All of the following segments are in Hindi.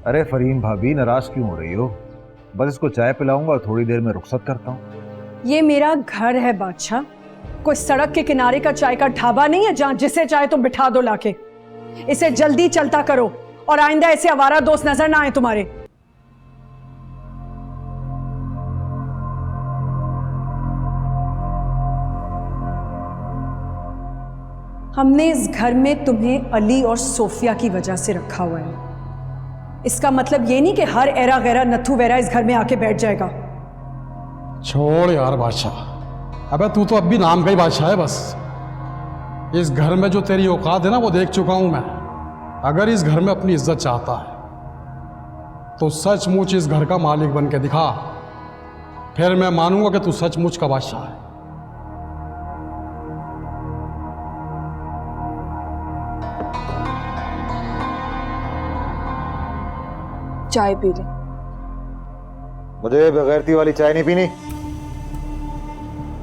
अरे फरीन भाभी, नाराज क्यों हो रही हो? बस इसको चाय पिलाऊंगा और थोड़ी देर में रुखसत करता हूँ। ये मेरा घर है बादशाह, कोई सड़क के किनारे का चाय का ढाबा नहीं है जहां जिसे चाहे तुम बिठा दो लाके। इसे जल्दी चलता करो और आइंदा ऐसे आवारा दोस्त नजर ना आए तुम्हारे। हमने इस घर में तुम्हें अली और सोफिया की वजह से रखा हुआ है। इसका मतलब ये नहीं कि हर एरा गैरा नथु वैरा इस घर में आके बैठ जाएगा। छोड़ यार बादशाह, अबे तू तो अब भी नाम का ही बादशाह है बस। इस घर में जो तेरी औकात है ना वो देख चुका हूं मैं। अगर इस घर में अपनी इज्जत चाहता है तो सचमुच इस घर का मालिक बन के दिखा, फिर मैं मानूंगा कि तू सचमुच का बादशाह है। चाय पी ले। मुझे बगैरती वाली चाय नहीं पीनी।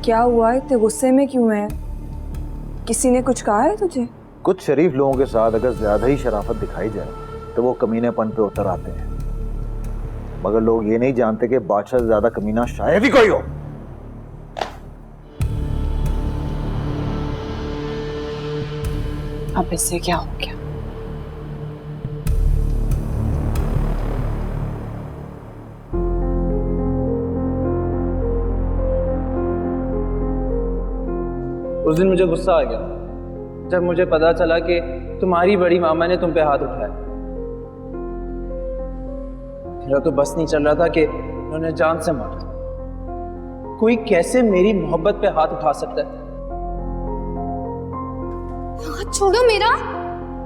क्या हुआ है, इतने गुस्से में क्यों है? किसी ने कुछ कहा है तुझे? कुछ शरीफ लोगों के साथ अगर ज्यादा ही शराफत दिखाई जाए तो वो कमीनेपन पे उतर आते हैं, मगर लोग ये नहीं जानते कि बादशाह से ज्यादा कमीना शायद ही कोई हो। अब इससे क्या हो गया? उस दिन मुझे गुस्सा आ गया जब मुझे पता चला कि तुम्हारी बड़ी मामा ने तुम पे हाथ उठाया। मेरा तो बस नहीं चल रहा था कि उन्होंने जान से मार दिया। कोई कैसे मेरी मोहब्बत पे हाथ उठा सकता है? हाथ छोड़ो मेरा।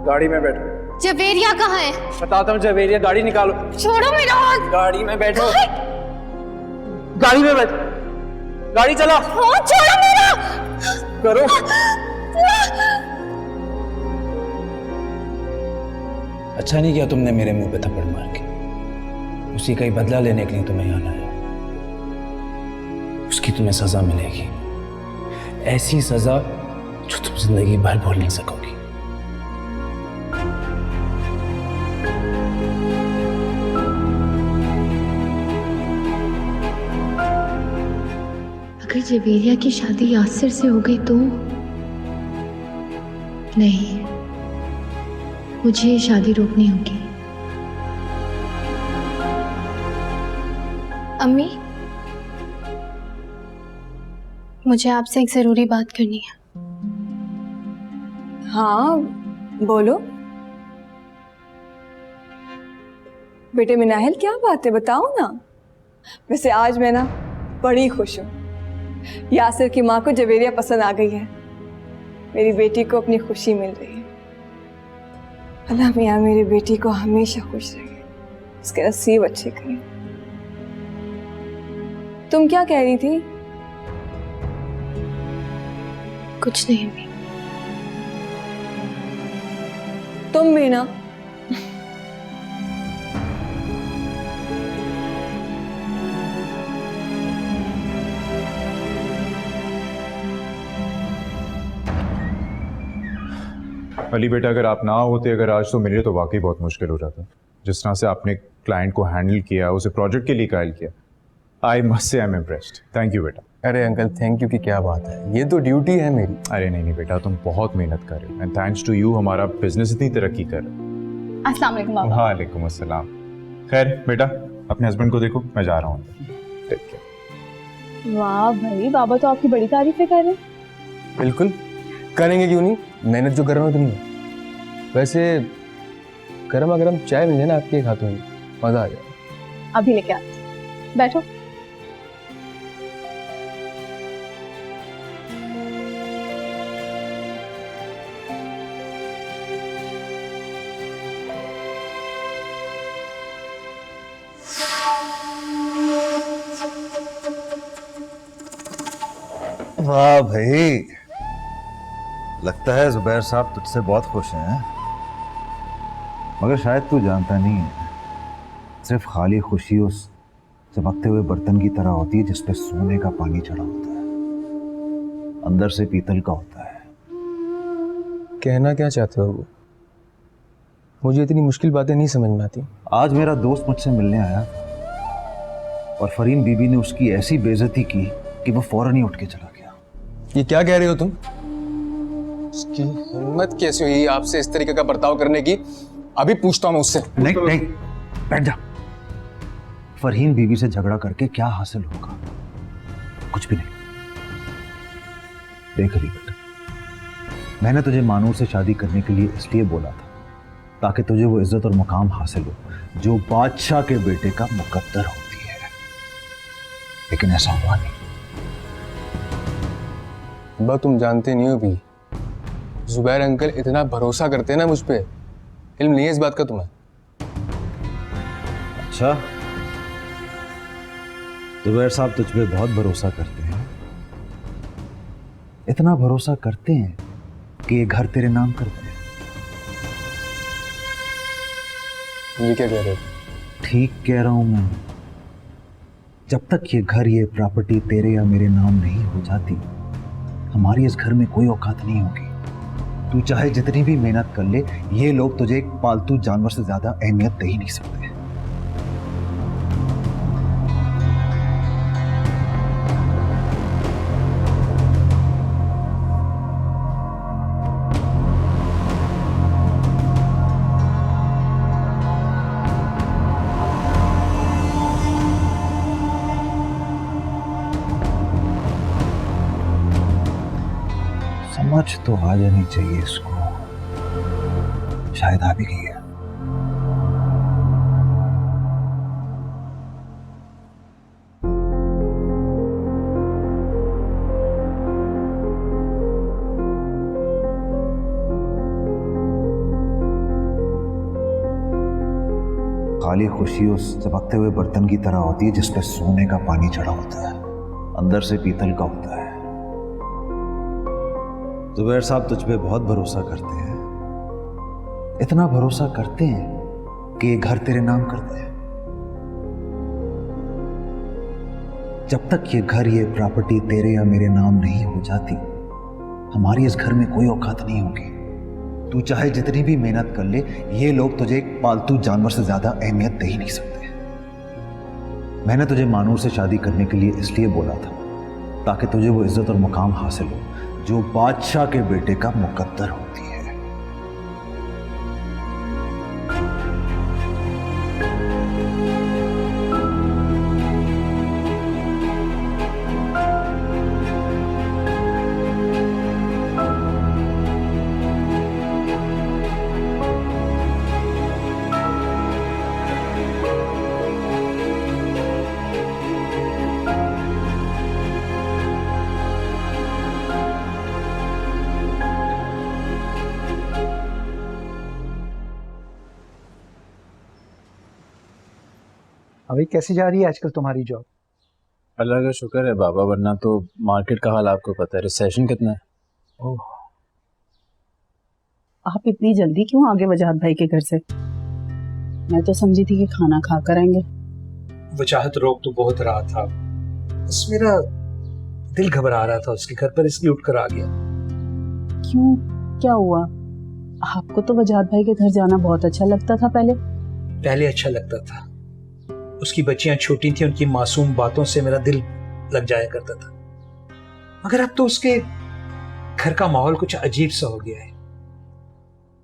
गाड़ी में बैठो। जवेरिया कहाँ है? बताता हूँ जवेरिया, गाड़ी निकालो। छोड़ो मेरा हाथ। गाड़ी में बैठो। गाड़ी में बैठो। गाड़ी चला। हाथ छोड़ो मेरा। करो। अच्छा नहीं किया तुमने मेरे मुंह पे थप्पड़ मार के। उसी का ही बदला लेने के लिए तुम्हें यहाँ लाया। उसकी तुम्हें सजा मिलेगी, ऐसी सजा जो तुम जिंदगी भर भूल नहीं सकोगी। अगर जवेरिया की शादी यासिर से हो गई तो नहीं, मुझे ये शादी रोकनी होगी। अम्मी, मुझे आपसे एक जरूरी बात करनी है। हाँ बोलो बेटे मिनाहिल, क्या बात है बताओ ना। वैसे आज मैं ना बड़ी खुश हूँ। यासिर की माँ को जवेरिया पसंद आ गई है। मेरी बेटी को अपनी खुशी मिल रही है। अल्लाह मियाँ मेरी बेटी को हमेशा खुश रखे, उसके नसीब अच्छे करें। तुम क्या कह रही थी? कुछ नहीं अम्मी। तुम भी ना। अली बेटा, अगर आप ना होते अगर आज, तो मेरे लिए तो वाकई बहुत मुश्किल हो जाता। जिस तरह से आपने क्लाइंट को हैंडल किया, उसे प्रोजेक्ट के लिए कायल किया, I must say I am impressed. Thank you बेटा। अरे अंकल, थैंक यू की क्या बात है, ये तो ड्यूटी है मेरी। अरे नहीं बेटा, तुम बहुत मेहनत कर रहे हो एंड थैंक्स टू यू हमारा बिजनेस इतनी तरक्की कर रहा है। अस्सलाम वालेकुम बाबा। वालेकुम अस्सलाम। खैर बेटा, अपने हस्बैंड को देखो, मैं जा रहा हूँ। Take care. वाह भाई, बाबा तो आपकी बड़ी तारीफें कर रहे हैं। बिल्कुल करेंगे, क्यों नहीं। मेहनत जो कर रहा हूँ इतनी। वैसे गर्मा गर्म चाय मिल जाए ना आपके हाथों में, मजा आ जाए। अभी लेके आते, बैठो। वाह भाई, लगता है जुबैर साहब तुझसे बहुत खुश हैं। मगर शायद तू जानता नहीं है, सिर्फ खाली खुशी उस चमकते हुए बर्तन की तरह होती है जिस पे सोने का पानी चढ़ा होता है, अंदर से पीतल का होता है। कहना क्या चाहते हो? मुझे इतनी मुश्किल बातें नहीं समझ में आती। आज मेरा दोस्त मुझसे मिलने आया और फरीन बीबी ने उसकी ऐसी बेइज्जती की कि वो फौरन ही उठ के चला गया। ये क्या कह रहे हो तुम? उसकी हिम्मत कैसे हुई आपसे इस तरीके का बर्ताव करने की? अभी पूछता हूँ मैं उससे। नहीं नहीं, बैठ जा। फरहीन बीबी से झगड़ा करके क्या हासिल होगा? कुछ भी नहीं। देख अली बेटा, मैंने तुझे मानूर से शादी करने के लिए इसलिए बोला था ताकि तुझे वो इज्जत और मुकाम हासिल हो जो बादशाह के बेटे का मुकद्दर होती है, लेकिन ऐसा हुआ नहीं। अब्बा तुम जानते नहीं हो भी, जुबैर अंकल इतना भरोसा करते हैं ना मुझ पे, इल्म नहीं है इस बात का तुम्हें? अच्छा, जुबैर साहब तुझ पे बहुत भरोसा करते हैं। इतना भरोसा करते हैं कि ये घर तेरे नाम करते हैं। ये क्या कह रहे हो? ठीक कह रहा हूं मैं। जब तक ये घर, ये प्रॉपर्टी तेरे या मेरे नाम नहीं हो जाती, हमारी इस घर में कोई औकात नहीं होगी। तू चाहे जितनी भी मेहनत कर ले, ये लोग तुझे एक पालतू जानवर से ज्यादा अहमियत दे ही नहीं सकते। समझ तो आ जानी चाहिए इसको, शायद आ भी गई है। खाली खुशी उस चमकते हुए बर्तन की तरह होती है जिस पे सोने का पानी चढ़ा होता है, अंदर से पीतल का होता है। जुबैर साहब तुझ पे बहुत भरोसा करते हैं, इतना भरोसा करते हैं कि ये घर तेरे नाम करते हैं। जब तक ये घर, ये प्रॉपर्टी तेरे या मेरे नाम नहीं हो जाती, हमारी इस घर में कोई औकात नहीं होगी। तू चाहे जितनी भी मेहनत कर ले, ये लोग तुझे एक पालतू जानवर से ज्यादा अहमियत दे ही नहीं सकते। मैंने तुझे मानूर से शादी करने के लिए इसलिए बोला था ताकि तुझे वो इज्जत और मुकाम हासिल हो जो बादशाह के बेटे का मुकद्दर होती है। अभी कैसी जा रही है आजकल तुम्हारी जॉब? अल्लाह का शुक्र है बाबा, वरना तो मार्केट का हाल आपको पता है, रिसेशन कितना है। ओह, आप इतनी जल्दी क्यों आगे वजाहत भाई के घर से? मैं तो समझी थी कि खाना खा कर आएंगे। वजाहत रोक तो बहुत रहा था, बस मेरा दिल घबरा रहा था उसके घर पर, इसलिए उठकर आ गया। क्यों, क्या हुआ? आपको तो वजाहत भाई के घर जाना बहुत अच्छा लगता था पहले अच्छा लगता था। उसकी बच्चियां छोटी थी, उनकी मासूम बातों से मेरा दिल लग जाया करता था। मगर अब तो उसके घर का माहौल कुछ अजीब सा हो गया है।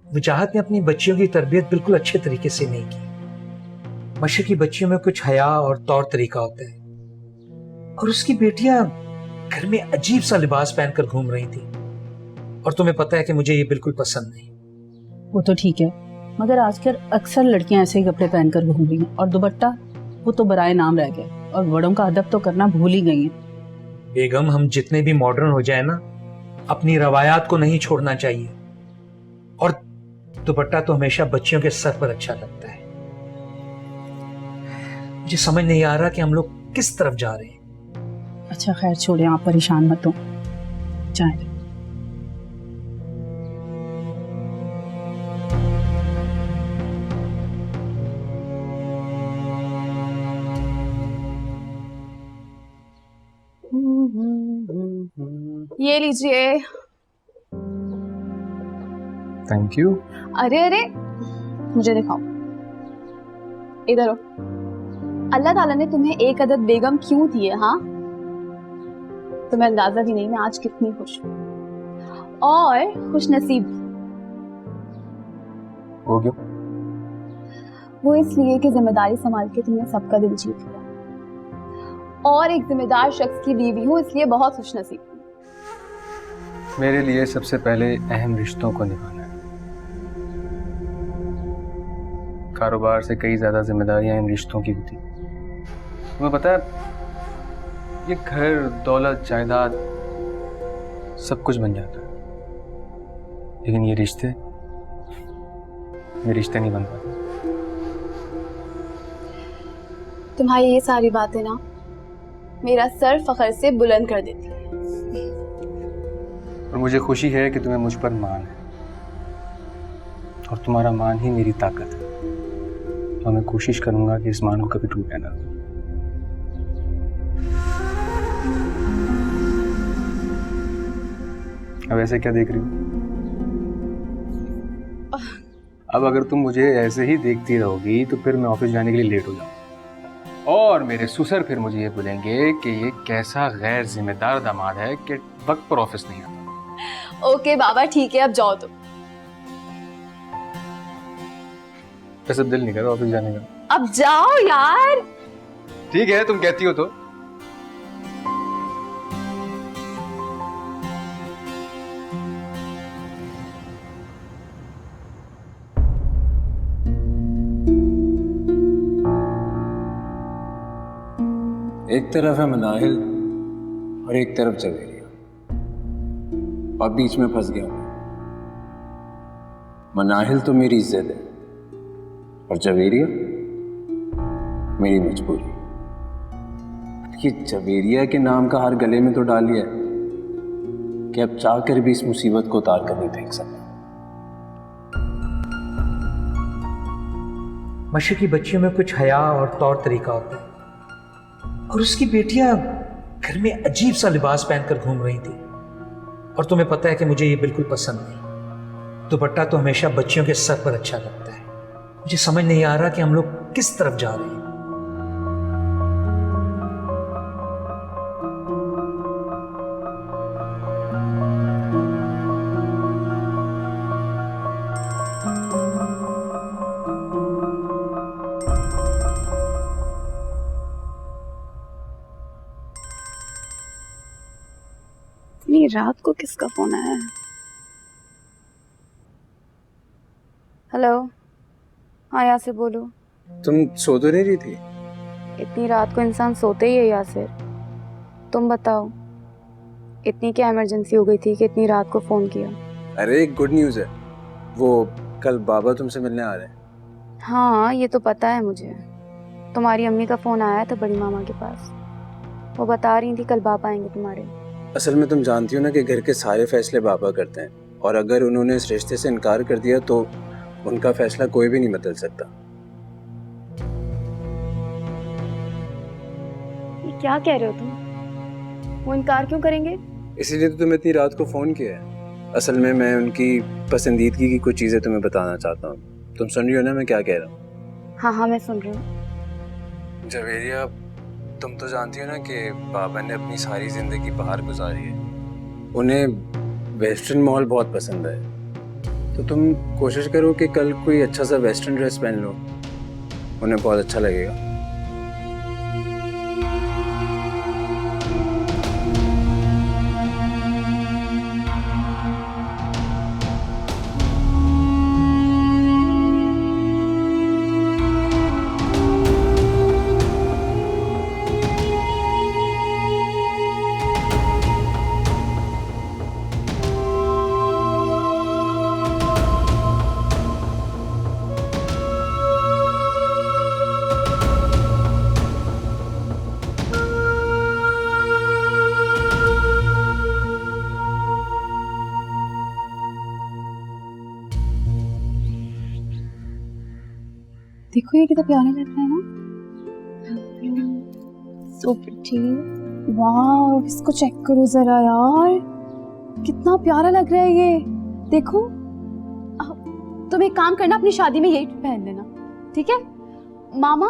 वजाहत ने अपनी बच्चियों की तरबियत बिल्कुल अच्छे तरीके से नहीं की। मशरकी बच्चियों में कुछ हया और तौर तरीका होता है, और उसकी बेटियां घर में अजीब सा लिबास पहनकर घूम रही थी, और तुम्हें पता है कि मुझे ये बिल्कुल पसंद नहीं। वो तो ठीक है, मगर आजकल अक्सर लड़कियां ऐसे ही कपड़े पहनकर घूम रही हैं, और दुपट्टा वो तो बराए नाम रह गया, और बड़ों का अदब तो करना भूल ही गई हैं। बेगम, हम जितने भी मॉडर्न हो जाए ना, अपनी रवायात को नहीं छोड़ना चाहिए। और दुपट्टा तो हमेशा बच्चियों के सर पर अच्छा लगता है। मुझे समझ नहीं आ रहा कि हम लोग किस तरफ जा रहे हैं। अच्छा खैर छोड़े, आप परेशान मत हो, जाए। ये लीजिए। Thank you. अरे अरे, मुझे दिखाओ, इधर हो। अल्लाह ताला ने तुम्हें एक अदद बेगम क्यों दी है? हाँ, तुम्हें अंदाजा भी नहीं मैं आज कितनी खुश हूँ और खुश नसीब। वो क्यों? वो इसलिए कि जिम्मेदारी संभाल के तुमने सबका दिल जीत लिया और एक जिम्मेदार शख्स की बीवी हूँ, इसलिए बहुत खुश नसीब हूँ। मेरे लिए सबसे पहले अहम रिश्तों को निभाना है। कारोबार से कई ज्यादा जिम्मेदारियां इन रिश्तों की होती। तुम्हें पता है, ये घर, दौलत, जायदाद सब कुछ बन जाता है, लेकिन ये रिश्ते नहीं बन पाते। तुम्हारी ये सारी बातें ना मेरा सर फख्र से बुलंद कर देती है। और मुझे खुशी है कि तुम्हें मुझ पर मान है और तुम्हारा मान ही मेरी ताकत है। तो मैं कोशिश करूंगा कि इस मान को कभी टूटे ना। अब ऐसे क्या देख रही हो? अब अगर तुम मुझे ऐसे ही देखती रहोगी तो फिर मैं ऑफिस जाने के लिए लेट हो जाऊंगा और मेरे ससुर फिर मुझे ये बोलेंगे कि ये कैसा गैर जिम्मेदार दामाद है कि वक्त पर ऑफिस नहीं आता। ओके बाबा, ठीक है, अब जाओ तुम। वैसे दिल नहीं कर रहा ऑफिस जाने का। अब जाओ यार। ठीक है, तुम कहती हो तो। एक तरफ है मनाहिल और एक तरफ जवेरिया, और बीच में फंस गया मैं। मनाहिल तो मेरी जिद है और जवेरिया मेरी मजबूरी। ये जवेरिया के नाम का हार गले में तो डाल लिया है कि अब चाहकर भी इस मुसीबत को उतार कर नहीं फेंक सकता। मशरक़ी की बच्चियों में कुछ हया और तौर तरीका होता है, और उसकी बेटियां घर में अजीब सा लिबास पहनकर घूम रही थी। और तुम्हें पता है कि मुझे ये बिल्कुल पसंद नहीं। दुपट्टा तो हमेशा बच्चियों के सर पर अच्छा लगता है। मुझे समझ नहीं आ रहा कि हम लोग किस तरफ जा रहे हैं। इतनी रात को किसका फोन आया है? हेलो, हाँ यासिर बोलो। तुम सो तो नहीं रही थी? इतनी रात को इंसान सोते ही है यासिर। तुम बताओ, इतनी क्या इमरजेंसी हो गई थी कि इतनी रात को फोन किया? अरे एक गुड न्यूज़ है, वो कल बाबा तुमसे मिलने आ रहे हैं। हाँ ये तो पता है मुझे। तुम्हारी अम्मी का फोन आया था बड़ी मामा के पास, वो बता रही थी कल बाबा आएंगे तुम्हारे। असल में तुम जानती हो ना कि घर के सारे फैसले बाबा करते हैं, और अगर उन्होंने इस रिश्ते से इनकार कर दिया तो उनका फैसला कोई भी नहीं बदल सकता। ये क्या कह रहे हो तुम? वो इनकार क्यों करेंगे? इसीलिए तो तुम्हें इतनी रात को फ़ोन किया है। असल में मैं उनकी पसंदीदगी की कुछ चीज़ें तुम्हें बताना चाहता हूँ। तुम सुन रही हो ना मैं क्या कह रहा हूँ? हाँ हाँ मैं सुन रही हूँ। जवेरिया, तुम तो जानती हो ना कि बाबा ने अपनी सारी ज़िंदगी बाहर गुजारी है। उन्हें वेस्टर्न माहौल बहुत पसंद है, तो तुम कोशिश करो कि कल कोई अच्छा सा वेस्टर्न ड्रेस पहन लो, उन्हें बहुत अच्छा लगेगा। देखो ये कितना प्यारा लग रहा है ना। So pretty. वाओ, इसको चेक करो जरा यार, कितना प्यारा लग रहा है ये। देखो तुम एक काम करना, अपनी शादी में यही पहन लेना, ठीक है? मामा,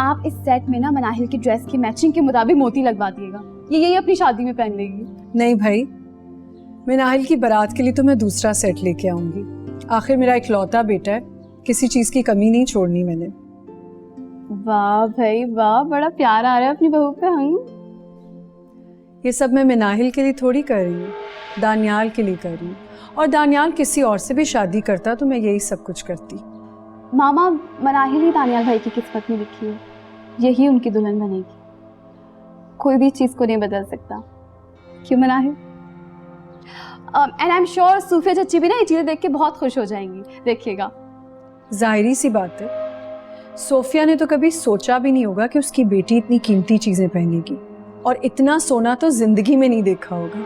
आप इस सेट में ना मनाहिल की ड्रेस की मैचिंग के मुताबिक मोती लगवा दिएगा, ये यही अपनी शादी में पहन लेगी। नहीं भाई, मिनाहिल की बारात के लिए तो मैं दूसरा सेट लेके आऊंगी। आखिर मेरा इकलौता बेटा है, किसी चीज की कमी नहीं छोड़नी मैंने। वाह भाई वाह, बड़ा प्यार आ रहा है अपनी बहू पे। हम ये सब मैं मिनाहिल के लिए थोड़ी कर रही हूँ, दानियाल के लिए कर रही हूँ। और दानियाल किसी और से भी शादी करता तो मैं यही सब कुछ करती। मामा, मनाहिल ही दानियाल भाई की किस्मत में लिखी है, यही उनकी दुल्हन बनेगी। कोई भी चीज को नहीं बदल सकता, क्यों Manahil? And I am sure Sufia चच्ची भी ना ये चीजें देख के बहुत खुश हो जाएंगी, देखिएगा। जाहिरी सी बात है, सोफिया ने तो कभी सोचा भी नहीं होगा कि उसकी बेटी इतनी कीमती चीजें पहनेगी, और इतना सोना तो जिंदगी में नहीं देखा होगा।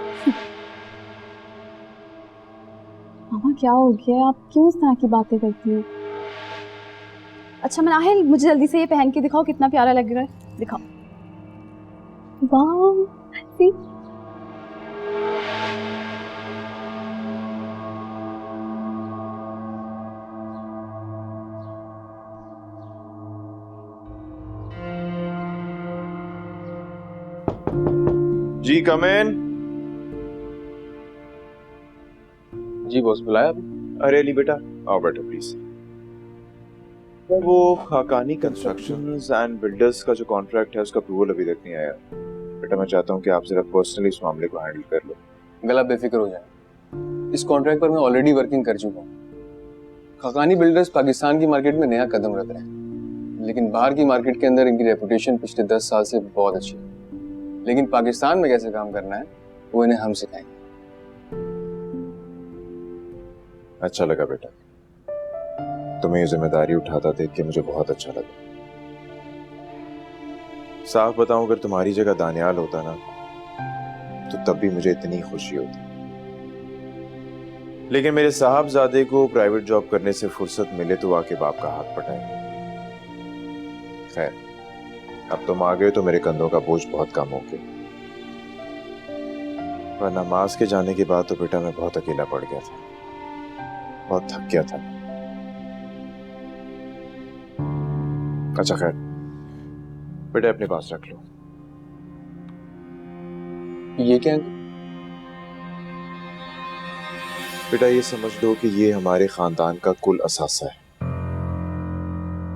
मामा क्या हो गया, आप क्यों इस तरह की बातें करती हो? अच्छा मनाहिल, मुझे जल्दी से ये पहन के दिखाओ, कितना प्यारा लग रहा है, दिखाओ। वाह, सी जी कम इन। जी बॉस, बुलाया अभी? अरे अली बेटा आओ, बैठो प्लीज। वो खाकानी कंस्ट्रक्शंस एंड बिल्डर्स का जो कॉन्ट्रैक्ट है उसका अप्रूवल अभी तक नहीं आया। बेटा मैं चाहता हूँ कि आप जरा पर्सनली इस मामले को हैंडल कर लो। गला बेफिक्र हो जाए, इस कॉन्ट्रैक्ट पर मैं ऑलरेडी वर्किंग कर चुका हूँ। खाकानी बिल्डर्स पाकिस्तान की मार्केट में नया कदम रख रहे हैं, लेकिन बाहर की मार्केट के अंदर इनकी रेपुटेशन पिछले 10 साल से बहुत अच्छी है। लेकिन पाकिस्तान में कैसे काम करना है वो इन्हें हम सिखाएंगे। अच्छा लगा बेटा, तुम्हें ये जिम्मेदारी उठाता देख के मुझे बहुत अच्छा लगा। साफ बताऊं, अगर तुम्हारी जगह दानियाल होता ना तो तब भी मुझे इतनी खुशी होती। लेकिन मेरे साहबजादे को प्राइवेट जॉब करने से फुर्सत मिले तो आके बाप का हाथ पटाए। खैर, अब तुम आ गए तो मेरे कंधों का बोझ बहुत कम हो गया, पर नमाज के जाने के बाद तो बेटा मैं बहुत अकेला पड़ गया था, बहुत थक गया था। अच्छा खैर, बेटा अपने पास रख लो। ये क्या? बेटा ये समझ लो कि ये हमारे खानदान का कुल असासा है।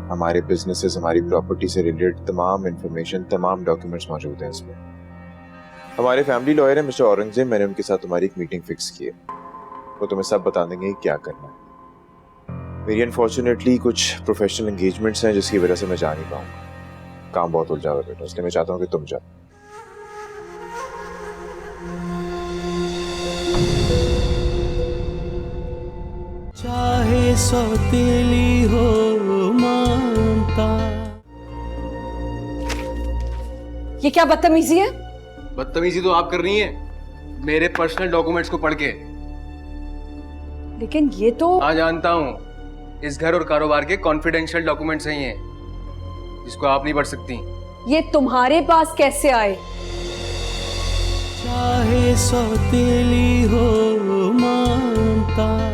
हमारे बिजनेसेस, हमारी प्रॉपर्टी से रिलेटेड तमाम इंफॉर्मेशन, तमाम डॉक्यूमेंट्स मौजूद हैं इसमें। हमारे फैमिली लॉयर है मिस्टर औरंगजेब, मैंने उनके साथ तुम्हारी एक मीटिंग फिक्स की है। वो तुम्हें सब बता देंगे क्या करना है। मेरी अनफॉर्चुनेटली कुछ प्रोफेशनल एंगेजमेंट्स हैं जिसकी वजह से मैं जा नहीं पाऊंगा। काम बहुत उलझा हुआ है बेटा, इसलिए मैं चाहता हूँ कि तुम जाओ। चाहे सौतेली हो मानता। ये क्या बदतमीजी है? बदतमीजी तो आप कर रही हैं मेरे पर्सनल डॉक्यूमेंट्स को पढ़ के। लेकिन ये तो हाँ जानता हूँ, इस घर और कारोबार के कॉन्फिडेंशियल डॉक्यूमेंट्स हैं ये, जिसको आप नहीं पढ़ सकती। ये तुम्हारे पास कैसे आए? चाहे सौतेली हो मानता।